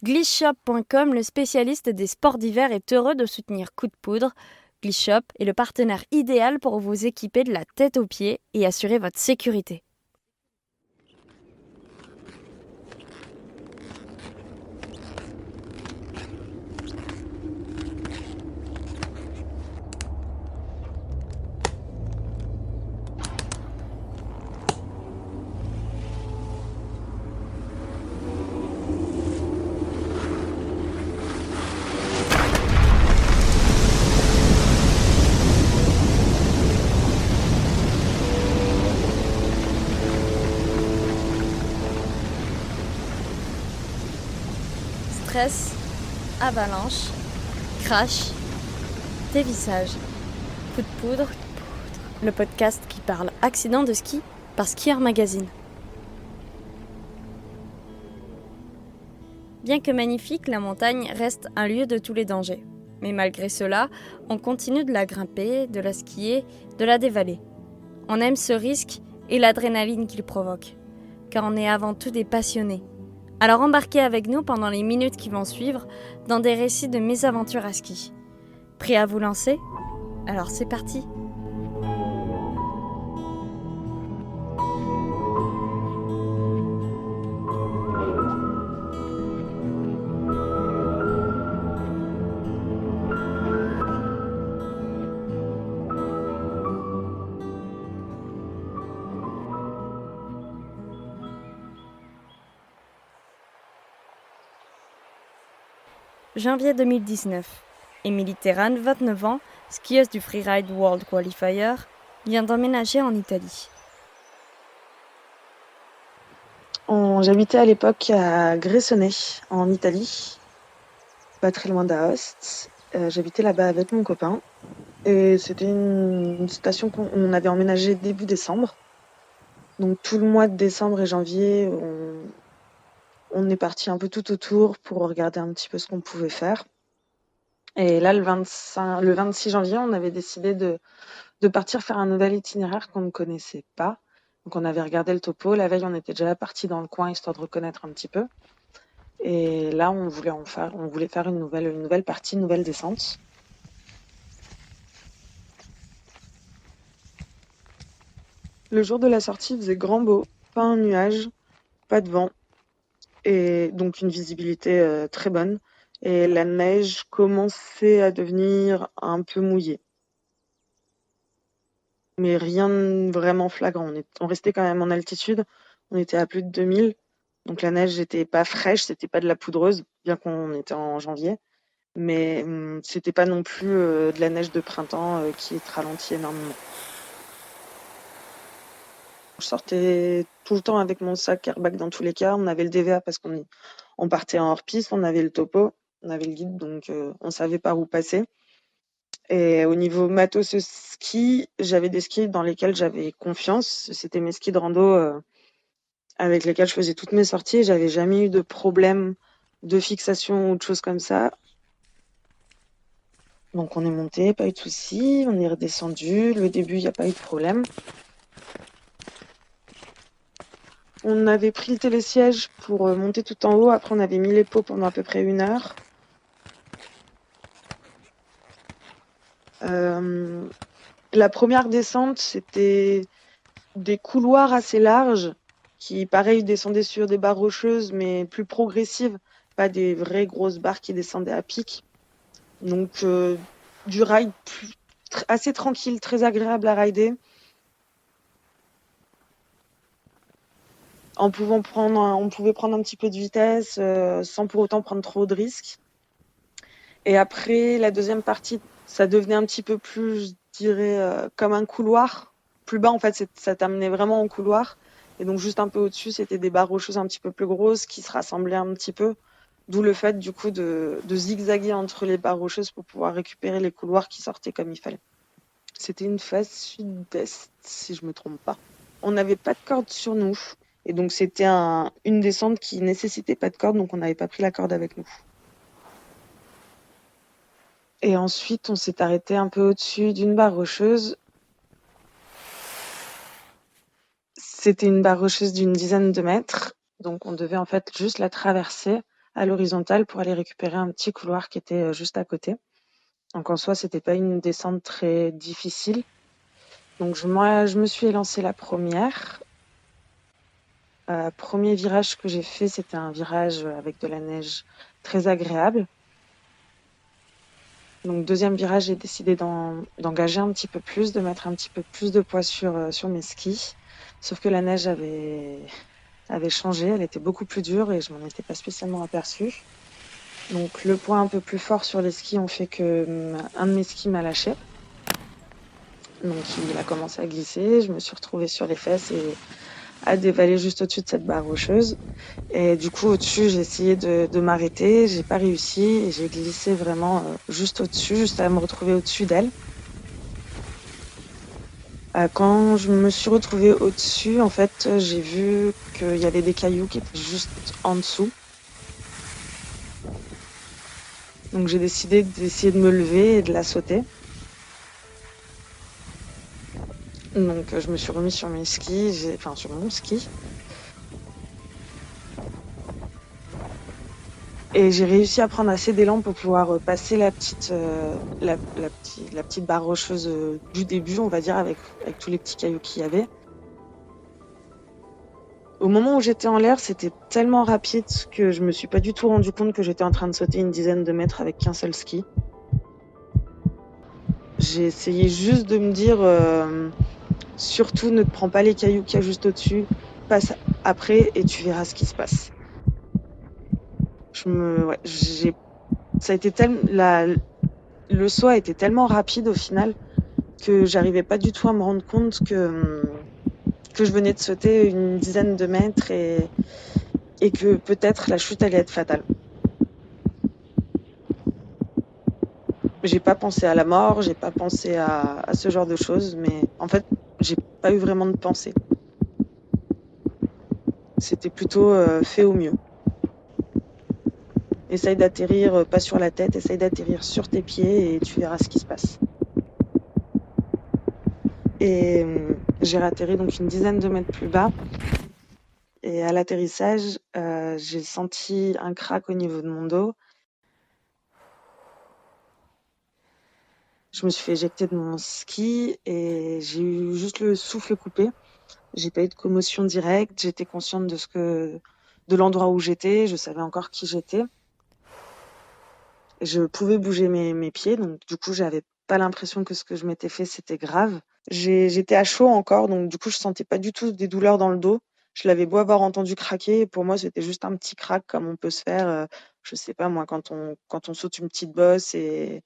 Glissshop.com, le spécialiste des sports d'hiver, est heureux de soutenir Coup de Poudre. Glisshop est le partenaire idéal pour vous équiper de la tête aux pieds et assurer votre sécurité. Stress, avalanche, crash, dévissage. Coup de poudre, le podcast qui parle accident de ski par Skieur Magazine. Bien que magnifique, la montagne reste un lieu de tous les dangers. Mais malgré cela, on continue de la grimper, de la skier, de la dévaler. On aime ce risque et l'adrénaline qu'il provoque, car on est avant tout des passionnés. Alors embarquez avec nous pendant les minutes qui vont suivre dans des récits de mésaventures à ski. Prêt à vous lancer ? Alors c'est parti ! Janvier 2019. Émilie Terran, 29 ans, skieuse du Freeride World Qualifier, vient d'emménager en Italie. J'habitais à l'époque à Gressoney, en Italie, pas très loin d'Aoste. J'habitais là-bas avec mon copain. Et c'était une station qu'on avait emménagé début décembre. Donc tout le mois de décembre et janvier, on est parti un peu tout autour pour regarder un petit peu ce qu'on pouvait faire. Et là, le 26 janvier, on avait décidé de partir faire un nouvel itinéraire qu'on ne connaissait pas. Donc on avait regardé le topo. La veille, on était déjà parti dans le coin, histoire de reconnaître un petit peu. Et là, on voulait faire une nouvelle partie, une nouvelle descente. Le jour de la sortie, il faisait grand beau, pas un nuage, pas de vent, et donc une visibilité très bonne. Et la neige commençait à devenir un peu mouillée. Mais rien de vraiment flagrant. On restait quand même en altitude, on était à plus de 2000, donc la neige n'était pas fraîche, c'était pas de la poudreuse, bien qu'on était en janvier. Mais c'était pas non plus de la neige de printemps qui te ralentit énormément. Je sortais tout le temps avec mon sac airbag dans tous les cas. On avait le DVA parce qu'on partait en hors-piste, on avait le topo, on avait le guide, donc on savait par où passer. Et au niveau matos ski, j'avais des skis dans lesquels j'avais confiance. C'était mes skis de rando avec lesquels je faisais toutes mes sorties. J'avais jamais eu de problème de fixation ou de choses comme ça. Donc on est monté, pas eu de soucis, on est redescendu. Le début, il n'y a pas eu de problème. On avait pris le télésiège pour monter tout en haut. Après, on avait mis les pots pendant à peu près 1 heure. La première descente, c'était des couloirs assez larges qui, pareil, descendaient sur des barres rocheuses, mais plus progressives, pas des vraies grosses barres qui descendaient à pic. Donc, du ride assez tranquille, très agréable à rider. On pouvait prendre un petit peu de vitesse sans pour autant prendre trop de risques. Et après, la deuxième partie, ça devenait un petit peu plus, je dirais, comme un couloir. Plus bas, en fait, ça t'amenait vraiment en couloir. Et donc, juste un peu au-dessus, c'était des barres rocheuses un petit peu plus grosses qui se rassemblaient un petit peu. D'où le fait, du coup, de zigzaguer entre les barres rocheuses pour pouvoir récupérer les couloirs qui sortaient comme il fallait. C'était une phase sud-est, si je me trompe pas. On n'avait pas de corde sur nous. Et donc, c'était une descente qui nécessitait pas de corde, donc on n'avait pas pris la corde avec nous. Et ensuite, on s'est arrêté un peu au-dessus d'une barre rocheuse. C'était une barre rocheuse d'une dizaine de mètres. Donc, on devait en fait juste la traverser à l'horizontale pour aller récupérer un petit couloir qui était juste à côté. Donc en soi, c'était pas une descente très difficile. Donc moi, je me suis élancée la première. Premier virage que j'ai fait, c'était un virage avec de la neige très agréable. Donc deuxième virage, j'ai décidé d'engager un petit peu plus, de mettre un petit peu plus de poids sur mes skis. Sauf que la neige avait changé, elle était beaucoup plus dure et je m'en étais pas spécialement aperçue. Donc le poids un peu plus fort sur les skis ont fait que un de mes skis m'a lâché. Donc il a commencé à glisser, je me suis retrouvée sur les fesses et à dévaler juste au-dessus de cette barre rocheuse. Et du coup, au-dessus, j'ai essayé de m'arrêter, j'ai pas réussi et j'ai glissé vraiment juste au-dessus, juste à me retrouver au-dessus d'elle. Quand je me suis retrouvée au-dessus, en fait, j'ai vu qu'il y avait des cailloux qui étaient juste en dessous. Donc j'ai décidé d'essayer de me lever et de la sauter. Donc je me suis remise sur mes skis, enfin sur mon ski. Et j'ai réussi à prendre assez d'élan pour pouvoir passer la petite barre rocheuse du début, on va dire, avec tous les petits cailloux qu'il y avait. Au moment où j'étais en l'air, c'était tellement rapide que je me suis pas du tout rendu compte que j'étais en train de sauter une dizaine de mètres avec qu'un seul ski. J'ai essayé juste de me dire, surtout ne te prends pas les cailloux qu'il y a juste au-dessus, passe après et tu verras ce qui se passe. Ouais, ça a été le saut a été tellement rapide au final que j'arrivais pas du tout à me rendre compte que je venais de sauter une dizaine de mètres et que peut-être la chute allait être fatale. J'ai pas pensé à la mort, j'ai pas pensé à ce genre de choses, mais en fait, j'ai pas eu vraiment de pensée. C'était plutôt fait au mieux. Essaye d'atterrir pas sur la tête, essaye d'atterrir sur tes pieds et tu verras ce qui se passe. Et j'ai atterri donc une dizaine de mètres plus bas. Et à l'atterrissage, j'ai senti un crack au niveau de mon dos. Je me suis fait éjecter de mon ski et j'ai eu juste le souffle coupé. J'ai pas eu de commotion directe. J'étais consciente de l'endroit où j'étais. Je savais encore qui j'étais. Je pouvais bouger mes pieds, donc du coup, j'avais pas l'impression que ce que je m'étais fait, c'était grave. J'étais à chaud encore, donc du coup, je sentais pas du tout des douleurs dans le dos. Je l'avais beau avoir entendu craquer, pour moi, c'était juste un petit crack comme on peut se faire, je sais pas moi, quand on saute une petite bosse et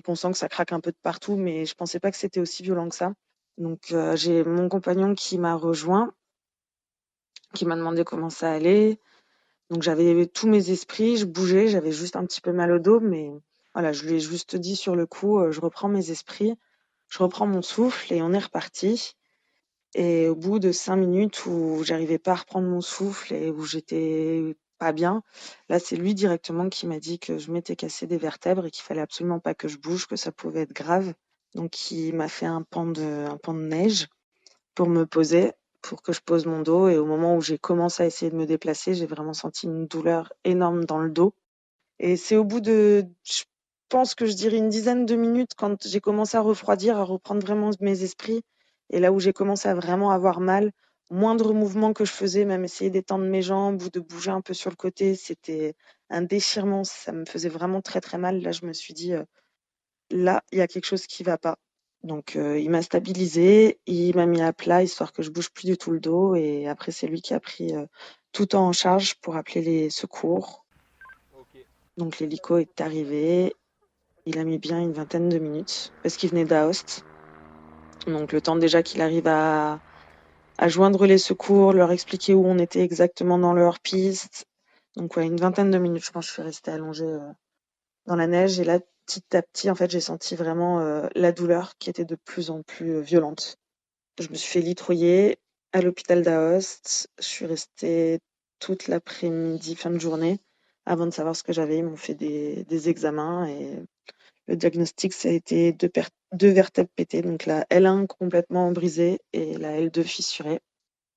qu'on sent que ça craque un peu de partout, mais je pensais pas que c'était aussi violent que ça. Donc j'ai mon compagnon qui m'a rejoint, qui m'a demandé comment ça allait. Donc j'avais tous mes esprits, je bougeais, j'avais juste un petit peu mal au dos, mais voilà, je lui ai juste dit sur le coup, je reprends mes esprits, je reprends mon souffle et on est reparti. Et au bout de 5 minutes où j'arrivais pas à reprendre mon souffle et où j'étais pas bien, là c'est lui directement qui m'a dit que je m'étais cassé des vertèbres et qu'il fallait absolument pas que je bouge, que ça pouvait être grave. Donc il m'a fait un pan de neige pour me poser, pour que je pose mon dos. Et au moment où j'ai commencé à essayer de me déplacer, j'ai vraiment senti une douleur énorme dans le dos. Et c'est au bout je pense que je dirais une dizaine de minutes, quand j'ai commencé à refroidir, à reprendre vraiment mes esprits. Et là où j'ai commencé à vraiment avoir mal, moindre mouvement que je faisais, même essayer d'étendre mes jambes ou de bouger un peu sur le côté, c'était un déchirement. Ça me faisait vraiment très très mal. Là, je me suis dit, là, il y a quelque chose qui va pas. Donc il m'a stabilisée, il m'a mis à plat histoire que je bouge plus du tout le dos et après c'est lui qui a pris tout en charge pour appeler les secours. Donc l'hélico est arrivé, il a mis bien une vingtaine de minutes parce qu'il venait d'Aoste. Donc le temps déjà qu'il arrive à joindre les secours, leur expliquer où on était exactement dans leur piste. Donc ouais, une vingtaine de minutes, je pense que je suis restée allongée dans la neige et là petit à petit en fait j'ai senti vraiment la douleur qui était de plus en plus violente. Je me suis fait litroyer à l'hôpital d'Aoste. Je suis restée toute l'après-midi, fin de journée, avant de savoir ce que j'avais. Ils m'ont fait des examens et le diagnostic, ça a été deux vertèbres pétées, donc la L1 complètement brisée et la L2 fissurée.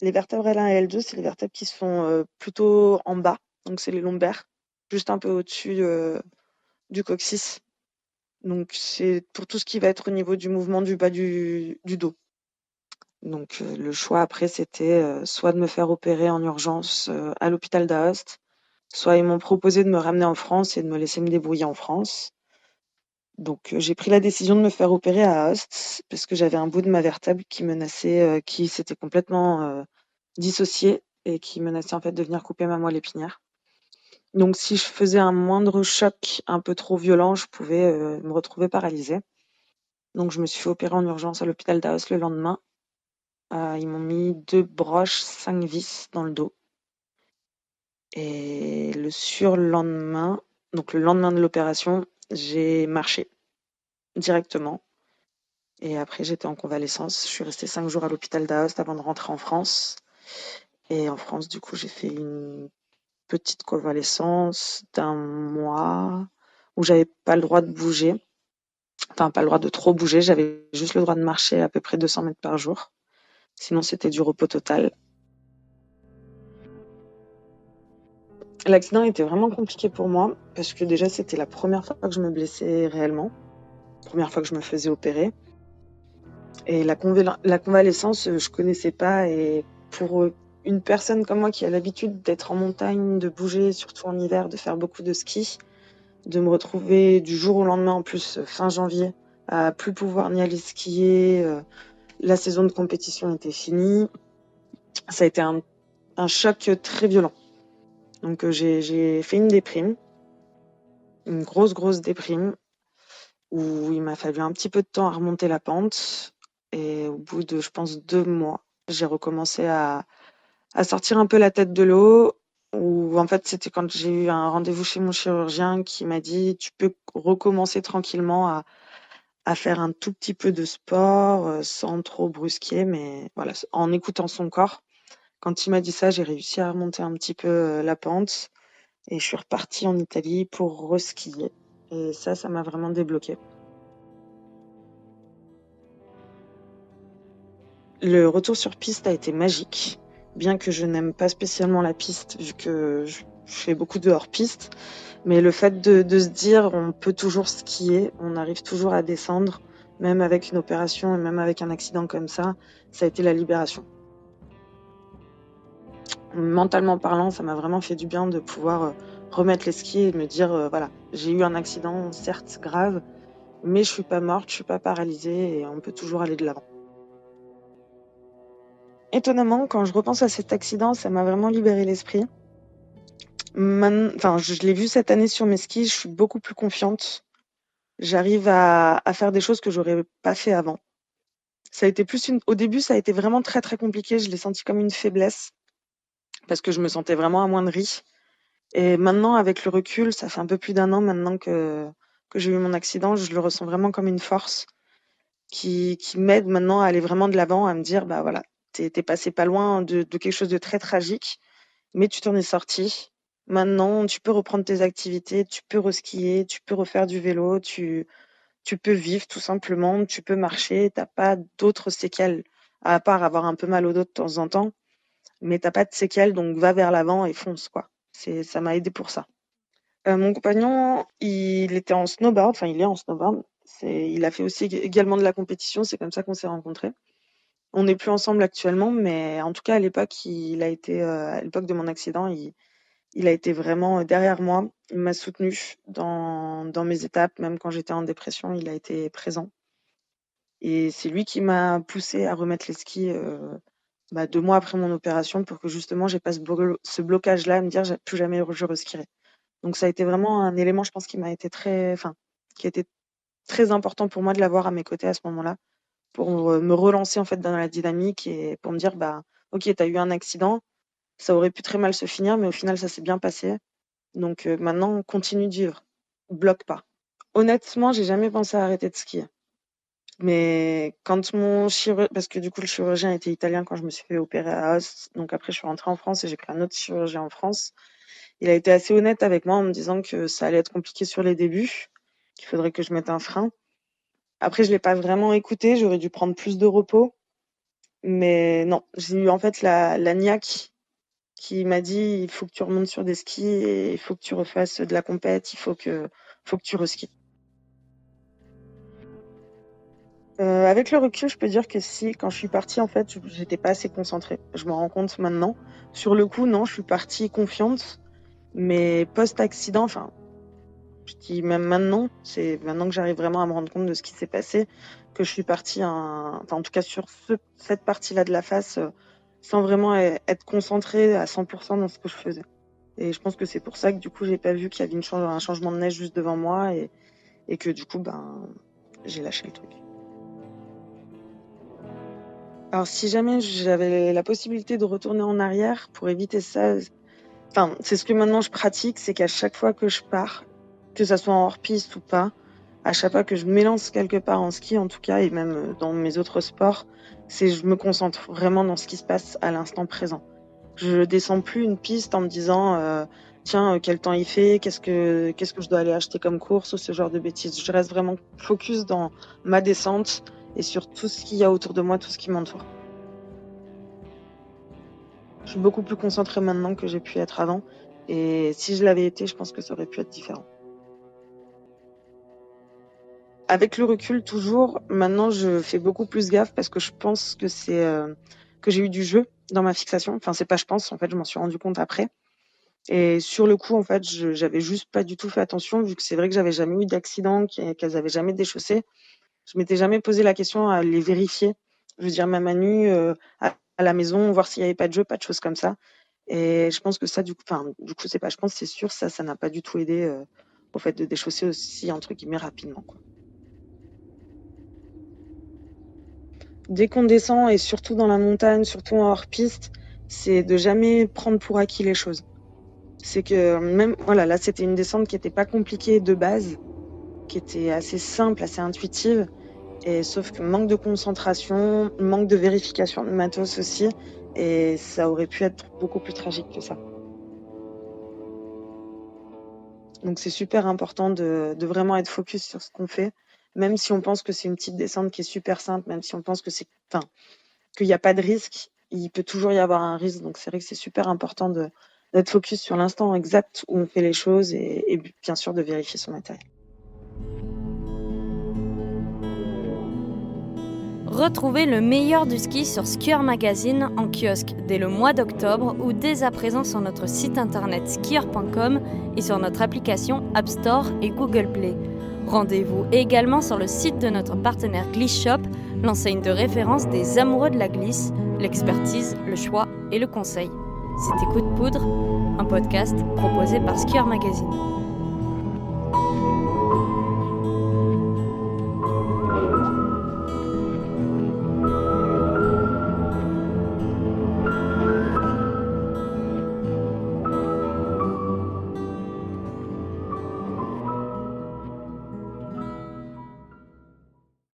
Les vertèbres L1 et L2, c'est les vertèbres qui sont plutôt en bas, donc c'est les lombaires. juste un peu au-dessus du coccyx. Donc c'est pour tout ce qui va être au niveau du mouvement du bas du dos. Donc le choix après c'était soit de me faire opérer en urgence à l'hôpital d'Aoste, soit ils m'ont proposé de me ramener en France et de me laisser me débrouiller en France. Donc j'ai pris la décision de me faire opérer à Aoste parce que j'avais un bout de ma vertèbre qui menaçait, qui s'était complètement dissocié et qui menaçait en fait de venir couper ma moelle épinière. Donc si je faisais un moindre choc un peu trop violent, je pouvais me retrouver paralysée. Donc je me suis fait opérer en urgence à l'hôpital d'Aoste le lendemain. Ils m'ont mis 2 broches, 5 vis dans le dos. Et le surlendemain, donc le lendemain de l'opération, j'ai marché directement. Et après, j'étais en convalescence. Je suis restée 5 jours à l'hôpital d'Aoste avant de rentrer en France. Et en France, du coup, j'ai fait une petite convalescence d'1 mois où j'avais pas le droit de bouger. Enfin, pas le droit de trop bouger. J'avais juste le droit de marcher à peu près 200 mètres par jour. Sinon, c'était du repos total. L'accident était vraiment compliqué pour moi parce que déjà, c'était la première fois que je me blessais réellement. Première fois que je me faisais opérer. Et la convalescence, je connaissais pas. Et pour une personne comme moi qui a l'habitude d'être en montagne, de bouger, surtout en hiver, de faire beaucoup de ski, de me retrouver du jour au lendemain, en plus fin janvier, à plus pouvoir ni aller skier, la saison de compétition était finie. Ça a été un choc très violent. Donc j'ai fait une déprime, une grosse déprime, où il m'a fallu un petit peu de temps à remonter la pente. Et au bout de, je pense, 2 mois, j'ai recommencé à sortir un peu la tête de l'eau. Où en fait, c'était quand j'ai eu un rendez-vous chez mon chirurgien qui m'a dit tu peux recommencer tranquillement à faire un tout petit peu de sport sans trop brusquer, mais voilà, en écoutant son corps. Quand il m'a dit ça, j'ai réussi à remonter un petit peu la pente et je suis repartie en Italie pour reskier. Et ça m'a vraiment débloqué. Le retour sur piste a été magique, bien que je n'aime pas spécialement la piste, vu que je fais beaucoup de hors-piste. Mais le fait de se dire on peut toujours skier, on arrive toujours à descendre, même avec une opération et même avec un accident comme ça a été la libération. Mentalement parlant, ça m'a vraiment fait du bien de pouvoir remettre les skis et de me dire voilà, j'ai eu un accident, certes grave, mais je suis pas morte, je suis pas paralysée et on peut toujours aller de l'avant. Étonnamment, quand je repense à cet accident, ça m'a vraiment libéré l'esprit. Enfin, je l'ai vu cette année sur mes skis, je suis beaucoup plus confiante. J'arrive à faire des choses que j'aurais pas fait avant. Ça a été au début, ça a été vraiment très très compliqué. Je l'ai senti comme une faiblesse parce que je me sentais vraiment amoindrie. Et maintenant, avec le recul, ça fait un peu plus d'1 an maintenant que j'ai eu mon accident, je le ressens vraiment comme une force qui m'aide maintenant à aller vraiment de l'avant, à me dire bah voilà, t'es passé pas loin de quelque chose de très tragique, mais tu t'en es sorti. Maintenant, tu peux reprendre tes activités, tu peux reskier, tu peux refaire du vélo, tu peux vivre tout simplement, tu peux marcher, t'as pas d'autres séquelles, à part avoir un peu mal au dos de temps en temps, mais t'as pas de séquelles, donc va vers l'avant et fonce, quoi. Ça m'a aidé pour ça. Mon compagnon, il était en snowboard, enfin il est en snowboard. Il a fait aussi également de la compétition, c'est comme ça qu'on s'est rencontrés. On n'est plus ensemble actuellement, mais en tout cas à l'époque, il a été, à l'époque de mon accident, il a été vraiment derrière moi. Il m'a soutenue dans mes étapes, même quand j'étais en dépression, il a été présent. Et c'est lui qui m'a poussée à remettre les skis 2 mois après mon opération pour que justement j'ai pas ce blocage-là à me dire plus jamais je reskierai. Donc ça a été vraiment un élément, je pense, qui a été très important pour moi de l'avoir à mes côtés à ce moment-là, pour me relancer en fait dans la dynamique et pour me dire bah ok, tu as eu un accident, ça aurait pu très mal se finir, mais au final ça s'est bien passé. Donc maintenant continue de vivre, bloque pas. Honnêtement, j'ai jamais pensé à arrêter de skier. Mais quand mon chirurgien, parce que du coup le chirurgien était italien quand je me suis fait opérer à Asti, donc après je suis rentrée en France et j'ai pris un autre chirurgien en France. Il a été assez honnête avec moi en me disant que ça allait être compliqué sur les débuts, qu'il faudrait que je mette un frein. Après je l'ai pas vraiment écouté, j'aurais dû prendre plus de repos. Mais non, j'ai eu en fait la niaque qui m'a dit: «Il faut que tu remontes sur des skis et il faut que tu refasses de la compète, il faut que tu reskis». Avec le recul, je peux dire que si, quand je suis partie, en fait, j'étais pas assez concentrée. Je m'en rends compte maintenant. Sur le coup, non, je suis partie confiante, mais post-accident, enfin, je dis même maintenant, c'est maintenant que j'arrive vraiment à me rendre compte de ce qui s'est passé, que je suis partie enfin, en tout cas sur cette partie-là de la face, sans vraiment être concentrée à 100 dans ce que je faisais. Et je pense que c'est pour ça que du coup, j'ai pas vu qu'il y avait un changement de neige juste devant moi et que du coup, ben, j'ai lâché le truc. Alors si jamais j'avais la possibilité de retourner en arrière pour éviter ça, enfin, c'est ce que maintenant je pratique, c'est qu'à chaque fois que je pars, que ça soit en hors-piste ou pas, à chaque fois que je m'élance quelque part en ski en tout cas et même, dans mes autres sports, je me concentre vraiment dans ce qui se passe à l'instant présent. Je descends plus une piste en me disant, «Tiens, quel temps il fait? Qu'est-ce que je dois aller acheter comme course?» ou ce genre de bêtises. Je reste vraiment focus dans ma descente et sur tout ce qu'il y a autour de moi, tout ce qui m'entoure. Je suis beaucoup plus concentrée maintenant que j'ai pu être avant et si je l'avais été, je pense que ça aurait pu être différent. Avec le recul toujours, maintenant je fais beaucoup plus gaffe parce que je pense que que j'ai eu du jeu dans ma fixation. Enfin, c'est pas je pense, en fait, je m'en suis rendu compte après et sur le coup, en fait, j'avais juste pas du tout fait attention vu que c'est vrai que j'avais jamais eu d'accident, qu'elles avaient jamais déchaussé. Je m'étais jamais posé la question à les vérifier. Je veux dire même à nu, à la maison, voir s'il y avait pas de jeu, pas de choses comme ça. Et je pense que ça, du coup, c'est pas je pense, c'est sûr, ça n'a pas du tout aidé, au fait de déchausser aussi, entre guillemets, «rapidement», quoi. Dès qu'on descend et surtout dans la montagne, surtout en hors piste, c'est de jamais prendre pour acquis les choses. C'est que même voilà, là, c'était une descente qui était pas compliquée de base, qui était assez simple, assez intuitive et sauf que manque de concentration, manque de vérification de matos aussi et ça aurait pu être beaucoup plus tragique que ça. Donc c'est super important de vraiment être focus sur ce qu'on fait, même si on pense que c'est une petite descente qui est super simple, même si on pense que qu'il y a pas de risque, il peut toujours y avoir un risque. Donc c'est vrai que c'est super important d'être focus sur l'instant exact où on fait les choses et bien sûr de vérifier son matériel. Retrouvez le meilleur du ski sur Skieur Magazine en kiosque dès le mois d'octobre ou dès à présent sur notre site internet skieur.com et sur notre application App Store et Google Play. Rendez-vous également sur le site de notre partenaire Glisse Shop, l'enseigne de référence des amoureux de la glisse, l'expertise, le choix et le conseil. C'était Coup de poudre, un podcast proposé par Skieur Magazine.